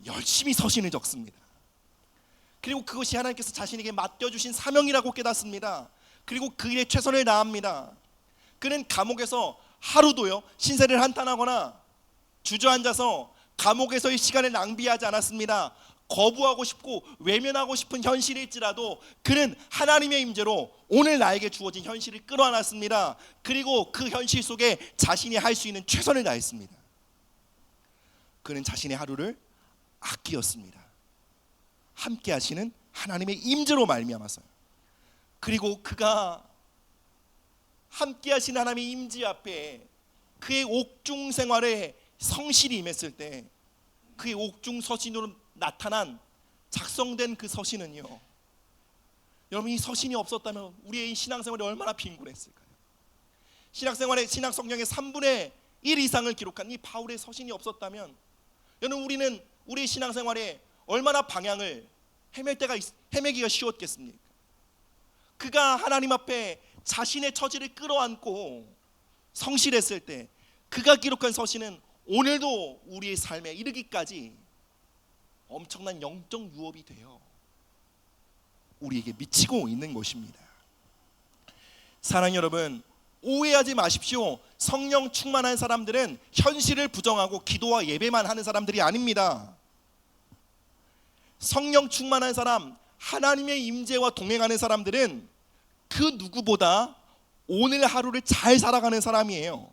열심히 서신을 적습니다. 그리고 그것이 하나님께서 자신에게 맡겨주신 사명이라고 깨닫습니다. 그리고 그 일에 최선을 다합니다. 그는 감옥에서 하루도요 신세를 한탄하거나 주저앉아서 감옥에서의 시간을 낭비하지 않았습니다. 거부하고 싶고 외면하고 싶은 현실일지라도 그는 하나님의 임재로 오늘 나에게 주어진 현실을 끌어안았습니다. 그리고 그 현실 속에 자신이 할 수 있는 최선을 다했습니다. 그는 자신의 하루를 아끼었습니다. 함께 하시는 하나님의 임재로 말미암아서요. 그리고 그가 함께 하시는 하나님의 임재 앞에 그의 옥중 생활에 성실히 임했을 때 그의 옥중 서신으로 나타난 작성된 그 서신은요, 여러분 이 서신이 없었다면 우리의 신앙생활이 얼마나 빈곤했을까요? 신앙생활의 신학 성경의 3분의 1 이상을 기록한 이 바울의 서신이 없었다면 여러분 우리는 우리의 신앙생활에 얼마나 방향을 헤매기가 쉬웠겠습니까? 그가 하나님 앞에 자신의 처지를 끌어안고 성실했을 때 그가 기록한 서신은 오늘도 우리의 삶에 이르기까지 엄청난 영적 유업이 되어 우리에게 미치고 있는 것입니다. 사랑하는 여러분, 오해하지 마십시오. 성령 충만한 사람들은 현실을 부정하고 기도와 예배만 하는 사람들이 아닙니다. 성령 충만한 사람, 하나님의 임재와 동행하는 사람들은 그 누구보다 오늘 하루를 잘 살아가는 사람이에요.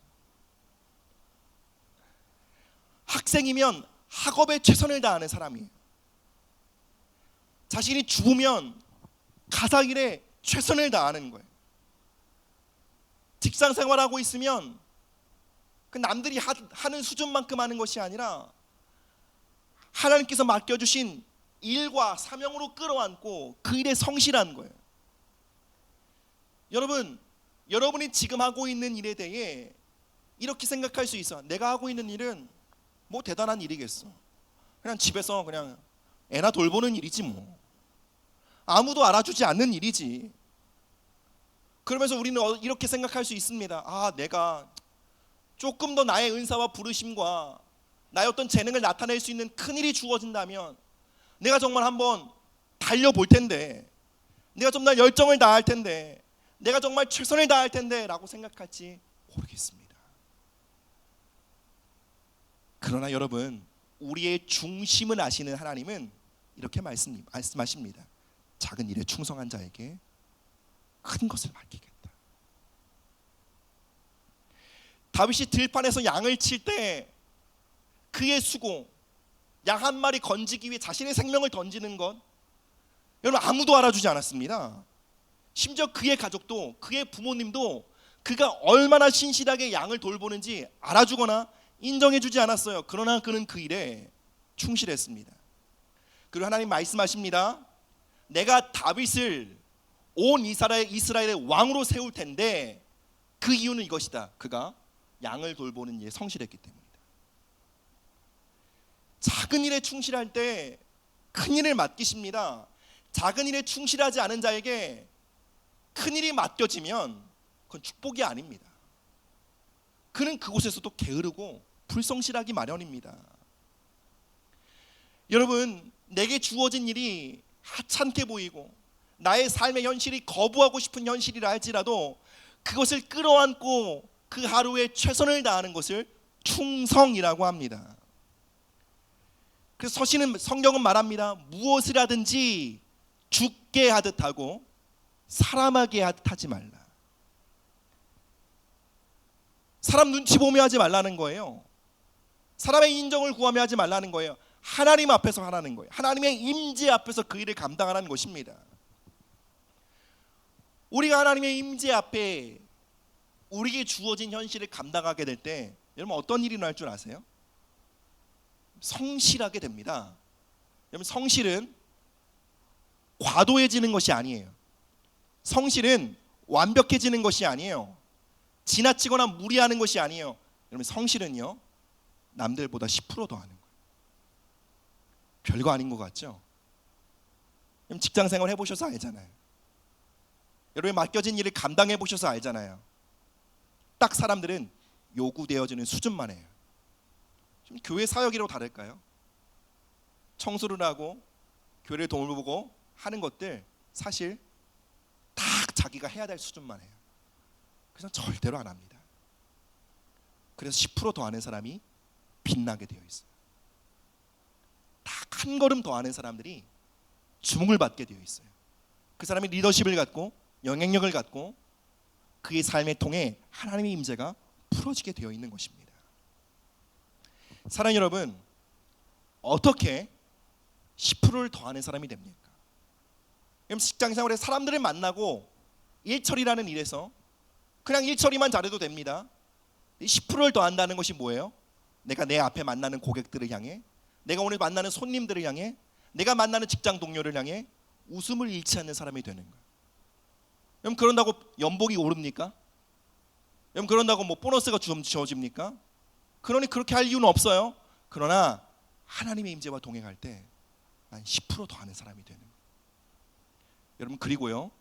학생이면 학업에 최선을 다하는 사람이에요. 자신이 죽으면 가사일에 최선을 다하는 거예요. 직장 생활하고 있으면 그 남들이 하는 수준만큼 하는 것이 아니라 하나님께서 맡겨주신 일과 사명으로 끌어안고 그 일에 성실한 거예요. 여러분이 지금 하고 있는 일에 대해 이렇게 생각할 수 있어. 내가 하고 있는 일은 뭐 대단한 일이겠어. 그냥 집에서 그냥 애나 돌보는 일이지 뭐. 아무도 알아주지 않는 일이지. 그러면서 우리는 이렇게 생각할 수 있습니다. 아, 내가 조금 더 나의 은사와 부르심과 나의 어떤 재능을 나타낼 수 있는 큰 일이 주어진다면 내가 정말 한번 달려볼 텐데, 내가 정말 열정을 다할 텐데, 내가 정말 최선을 다할 텐데 라고 생각할지 모르겠습니다. 그러나 여러분, 우리의 중심을 아시는 하나님은 이렇게 말씀하십니다. 작은 일에 충성한 자에게 큰 것을 맡기겠다. 다윗이 들판에서 양을 칠 때 그의 수고, 양 한 마리 건지기 위해 자신의 생명을 던지는 것, 여러분 아무도 알아주지 않았습니다. 심지어 그의 가족도, 그의 부모님도 그가 얼마나 신실하게 양을 돌보는지 알아주거나 인정해주지 않았어요. 그러나 그는 그 일에 충실했습니다. 그리고 하나님 말씀하십니다. 내가 다윗을 온 이스라엘의 왕으로 세울 텐데 그 이유는 이것이다. 그가 양을 돌보는 일에 성실했기 때문이다. 작은 일에 충실할 때 큰 일을 맡기십니다. 작은 일에 충실하지 않은 자에게 큰 일이 맡겨지면 그건 축복이 아닙니다. 그는 그곳에서도 게으르고 불성실하기 마련입니다. 여러분, 내게 주어진 일이 하찮게 보이고 나의 삶의 현실이 거부하고 싶은 현실이라 할지라도 그것을 끌어안고 그 하루에 최선을 다하는 것을 충성이라고 합니다. 그래서 성경은 말합니다. 무엇을 하든지 죽게 하듯 하고 사람하게 하듯 하지 말라. 사람 눈치 보며 하지 말라는 거예요. 사람의 인정을 구하며 하지 말라는 거예요. 하나님 앞에서 하라는 거예요. 하나님의 임재 앞에서 그 일을 감당하라는 것입니다. 우리가 하나님의 임재 앞에 우리에게 주어진 현실을 감당하게 될 때 여러분 어떤 일이 날 줄 아세요? 성실하게 됩니다. 여러분, 성실은 과도해지는 것이 아니에요. 성실은 완벽해지는 것이 아니에요. 지나치거나 무리하는 것이 아니에요. 여러분, 성실은요, 남들보다 10% 더 하는 거예요. 별거 아닌 것 같죠? 여러분, 직장생활 해보셔서 알잖아요. 여러분이 맡겨진 일을 감당해 보셔서 알잖아요. 딱 사람들은 요구되어지는 수준만 해요. 좀 교회 사역이라고 다를까요? 청소를 하고 교회를 돌보고 하는 것들 사실 딱 자기가 해야 될 수준만 해요. 그래서 절대로 안 합니다. 그래서 10% 더 하는 사람이 빛나게 되어 있어요. 딱 한 걸음 더 하는 사람들이 주목을 받게 되어 있어요. 그 사람이 리더십을 갖고 영향력을 갖고 그의 삶을 통해 하나님의 임재가 풀어지게 되어 있는 것입니다. 사랑하는 여러분, 어떻게 10%를 더하는 사람이 됩니까? 직장생활에 사람들을 만나고 일처리라는 일에서 그냥 일처리만 잘해도 됩니다. 10%를 더한다는 것이 뭐예요? 내가 내 앞에 만나는 고객들을 향해, 내가 오늘 만나는 손님들을 향해, 내가 만나는 직장 동료를 향해 웃음을 잃지 않는 사람이 되는 거예요. 여러분, 그런다고 연봉이 오릅니까? 여러분, 그런다고 뭐 보너스가 좀 주어집니까? 그러니 그렇게 할 이유는 없어요. 그러나 하나님의 임재와 동행할 때 난 10% 더 하는 사람이 되는 거예요. 여러분, 그리고요,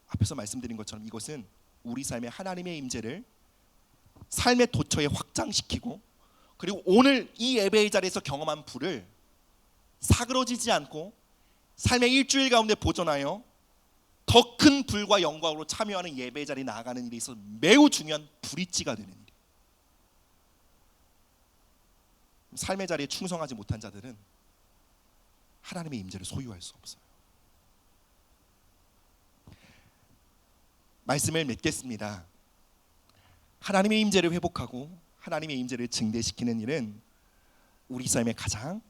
앞에서 말씀드린 것처럼 이것은 우리 삶에 하나님의 임재를 삶의 도처에 확장시키고, 그리고 오늘 이 예배의 자리에서 경험한 불을 사그러지지 않고 삶의 일주일 가운데 보존하여 더 큰 불과 영광으로 참여하는 예배의 자리에 나아가는 일에 있어서 매우 중요한 브릿지가 되는 일이에요. 삶의 자리에 충성하지 못한 자들은 하나님의 임재를 소유할 수 없어요. 말씀을 맺겠습니다. 하나님의 임재를 회복하고 하나님의 임재를 증대시키는 일은 우리 삶의 가장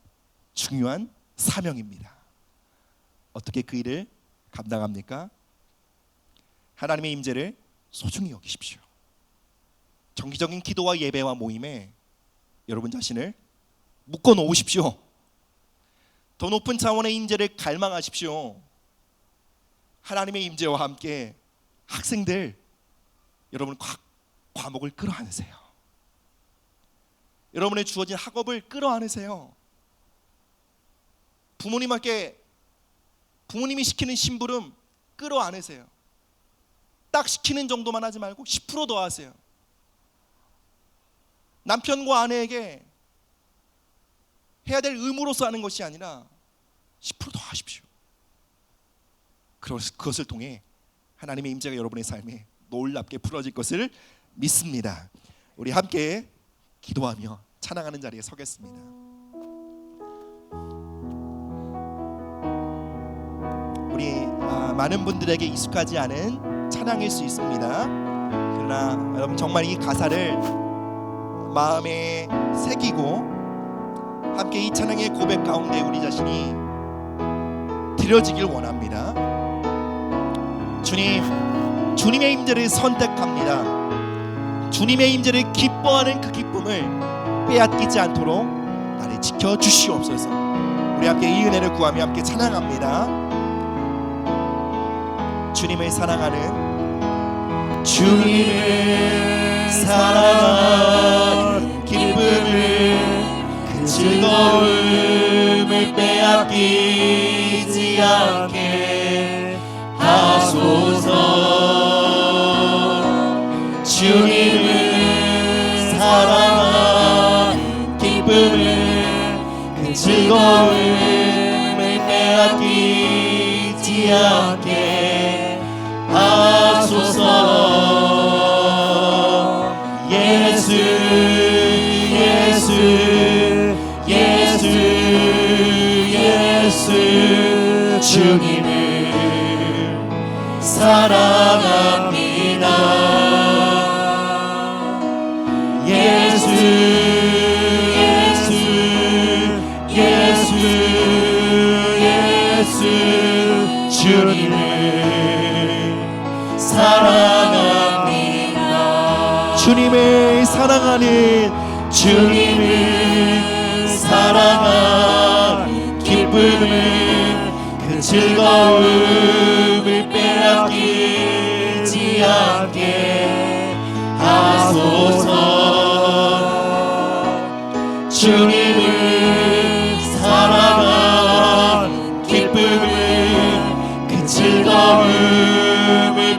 중요한 사명입니다. 어떻게 그 일을 감당합니까? 하나님의 임재를 소중히 여기십시오. 정기적인 기도와 예배와 모임에 여러분 자신을 묶어 놓으십시오. 더 높은 차원의 임재를 갈망하십시오. 하나님의 임재와 함께 학생들, 여러분 과목을 끌어안으세요. 여러분의 주어진 학업을 끌어안으세요. 부모님이 시키는 심부름 끌어안으세요. 딱 시키는 정도만 하지 말고 10% 더 하세요. 남편과 아내에게 해야 될 의무로서 하는 것이 아니라 10% 더 하십시오. 그것을 통해 하나님의 임재가 여러분의 삶에 놀랍게 풀어질 것을 믿습니다. 우리 함께 기도하며 찬양하는 자리에 서겠습니다. 우리 많은 분들에게 익숙하지 않은 찬양일 수 있습니다. 그러나 여러분, 정말 이 가사를 마음에 새기고 함께 이 찬양의 고백 가운데 우리 자신이 드려지길 원합니다. 주님의 임재를 선택합니다. 주님의 임재를 기뻐하는 그 기쁨을 빼앗기지 않도록 나를 지켜주시옵소서. 우리 함께 이 은혜를 구하며 함께 찬양합니다. 주님을 사랑하는 기쁨을, 그 즐거움을 빼앗기지 않게 하소서. 주님을 사랑하는 기쁨을, 그 즐거움을 빼앗기지 않게 하소서. 예수 예수 예수 예수 주님을 사랑합니다. 예수 예수 예수 예수 주님을 사랑합니다. 주님을 사랑하는 주님을 사랑 살아간 기쁨을 그 즐거움을 빼앗기지 않게 하소서. 주님을 살아간 기쁨을 그 즐거움을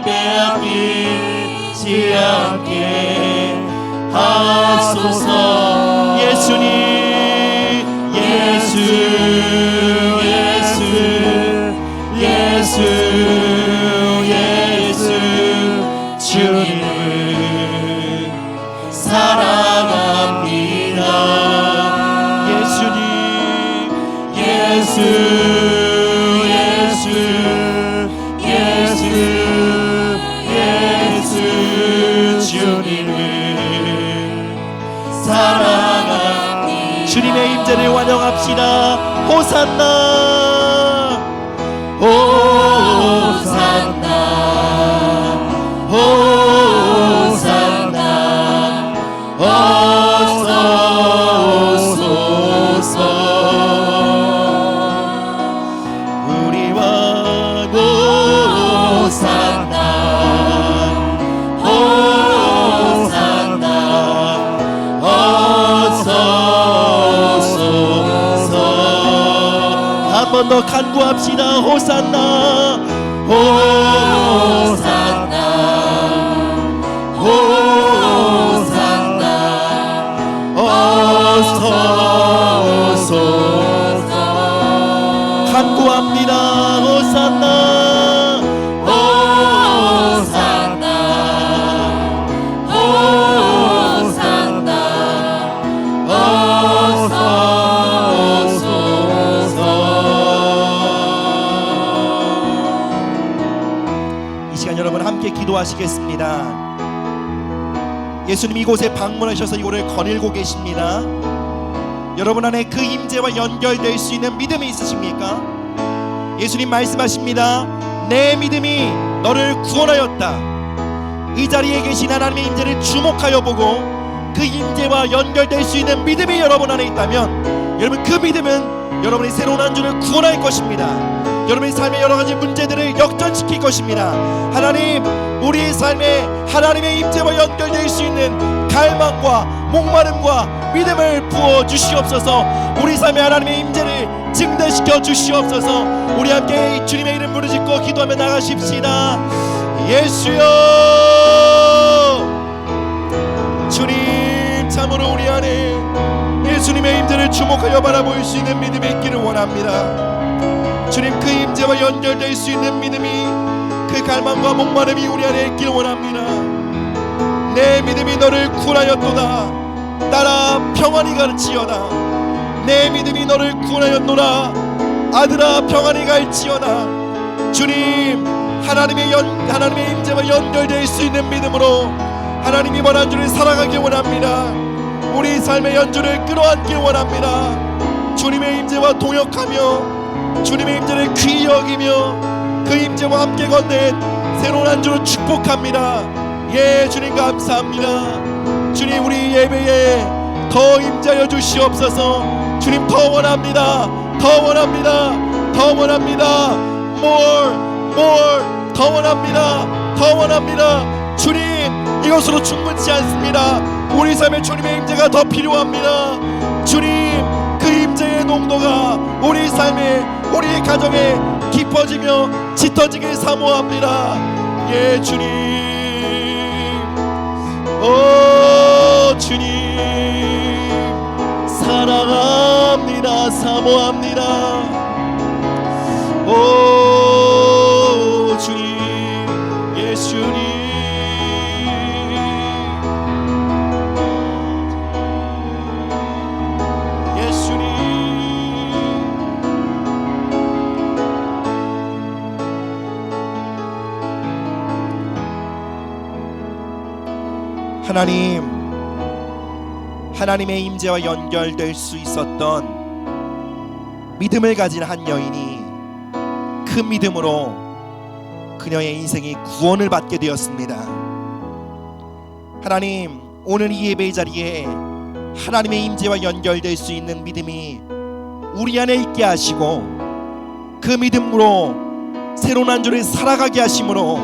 빼앗기지 않게 하소서. 예수님, 예수, 예수, 예수, 예수, 주님을 사랑합니다. 예수님, 예수, 예수, 예수, 예수, 주님을 사랑합니다. 주님의 임재를 환영합시다. 호산나, 호산나, 호산나, 어서 오소서. 우리 왕 호산나, 호산나, 어서 오소서. 한 번 더 간구합시다. 호산나, 호산나, 호산나, 어서 오소서. 간구합니다. 호산나, 호산나, 호산나, 어서 오소서. 이 시간 여러분 함께 기도하시겠습니다. 예수님 이곳에 방문하셔서 이곳을 거닐고 계십니다. 여러분 안에 그 임재와 연결될 수 있는 믿음이 있으십니까? 예수님 말씀하십니다. 내 믿음이 너를 구원하였다. 이 자리에 계신 하나님의 임재를 주목하여 보고 그 임재와 연결될 수 있는 믿음이 여러분 안에 있다면 여러분 그 믿음은 여러분의 새로운 한 주를 구원할 것입니다. 여러분의 삶의 여러 가지 문제들을 역전시킬 것입니다. 하나님, 우리의 삶에 하나님의 임재와 연결될 수 있는 갈망과 목마름과 믿음을 부어 주시옵소서. 우리 삶에 하나님의 임재를 증대시켜 주시옵소서. 우리 함께 주님의 이름 부르짖고 기도하며 나가십시다. 예수여, 주님, 참으로 우리 안에 예수님의 임재를 주목하여 바라볼 수 있는 믿음이 있기를 원합니다. 주님, 그 임재와 연결될 수 있는 믿음이, 그 갈망과 목마름이 우리 안에 있기를 원합니다. 내 믿음이 너를 구원하였도다. 나라 평안히 갈지어다. 내 믿음이 너를 구원하였노라. 아들아 평안히 갈지어다. 주님, 하나님의 임재와 연결될 수 있는 믿음으로 하나님이 원한 주를 살아가기 원합니다. 우리 삶의 연주를 끌어안기 원합니다. 주님의 임재와 동역하며 주님의 임재를 귀히 여기며 그 임재와 함께 건넨 새로운 한 주를 축복합니다. 예, 주님 감사합니다. 주님, 우리 예배에 더 임재하여 주시옵소서. 주님, 더 원합니다. 더 원합니다. 더 원합니다. more, 더 원합니다. 더 원합니다. 주님, 이것으로 충분치 않습니다. 우리 삶에 주님의 임재가 더 필요합니다. 주님, 그 임재의 농도가 우리 삶에, 우리 가정에 깊어지며 짙어지길 사모합니다. 예, 주님, 오 주님, 사랑합니다. 사모합니다. 오 주님, 예수님, 하나님, 하나님의 임재와 연결될 수 있었던 믿음을 가진 한 여인이 그 믿음으로 그녀의 인생이 구원을 받게 되었습니다. 하나님, 오늘 이 예배의 자리에 하나님의 임재와 연결될 수 있는 믿음이 우리 안에 있게 하시고 그 믿음으로 새로운 한 주를 살아가게 하심으로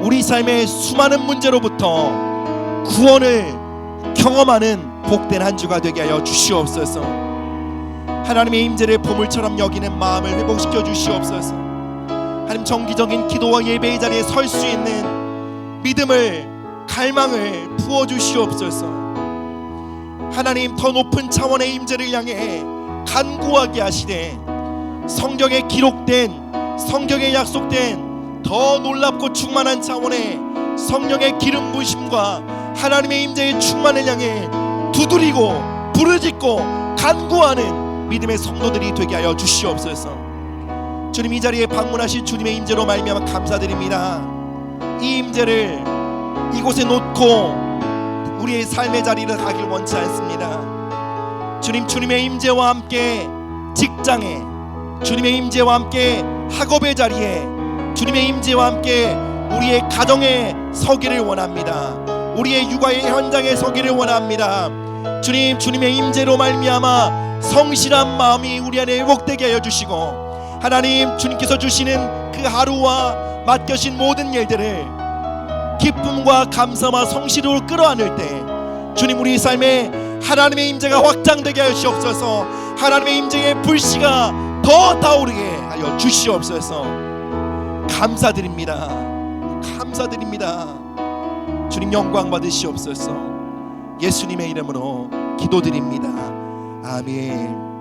우리 삶의 수많은 문제로부터 구원을 경험하는 복된 한 주가 되게 하여 주시옵소서. 하나님의 임재를 보물처럼 여기는 마음을 회복시켜 주시옵소서. 하나님, 정기적인 기도와 예배의 자리에 설 수 있는 믿음을, 갈망을 부어 주시옵소서. 하나님, 더 높은 차원의 임재를 향해 간구하게 하시되 성경에 기록된, 성경에 약속된 더 놀랍고 충만한 차원의 성령의 기름 부으심과 하나님의 임재의 충만을 향해 두드리고 부르짖고 간구하는 믿음의 성도들이 되게 하여 주시옵소서. 주님, 이 자리에 방문하신 주님의 임재로 말미암아 감사드립니다. 이 임재를 이곳에 놓고 우리의 삶의 자리를 가길 원치 않습니다. 주님, 주님의 임재와 함께 직장에, 주님의 임재와 함께 학업의 자리에, 주님의 임재와 함께 우리의 가정에 서기를 원합니다. 우리의 육아의 현장에 서기를 원합니다. 주님, 주님의 임재로 말미암아 성실한 마음이 우리 안에 회복되게 하여 주시고, 하나님, 주님께서 주시는 그 하루와 맡겨진 모든 일들을 기쁨과 감사와 성실으로 끌어안을 때 주님, 우리 삶에 하나님의 임재가 확장되게 하여 주시옵소서. 하나님의 임재의 불씨가 더 타오르게 하여 주시옵소서. 감사드립니다. 감사드립니다. 주님, 영광 받으시옵소서. 예수님의 이름으로 기도드립니다. 아멘.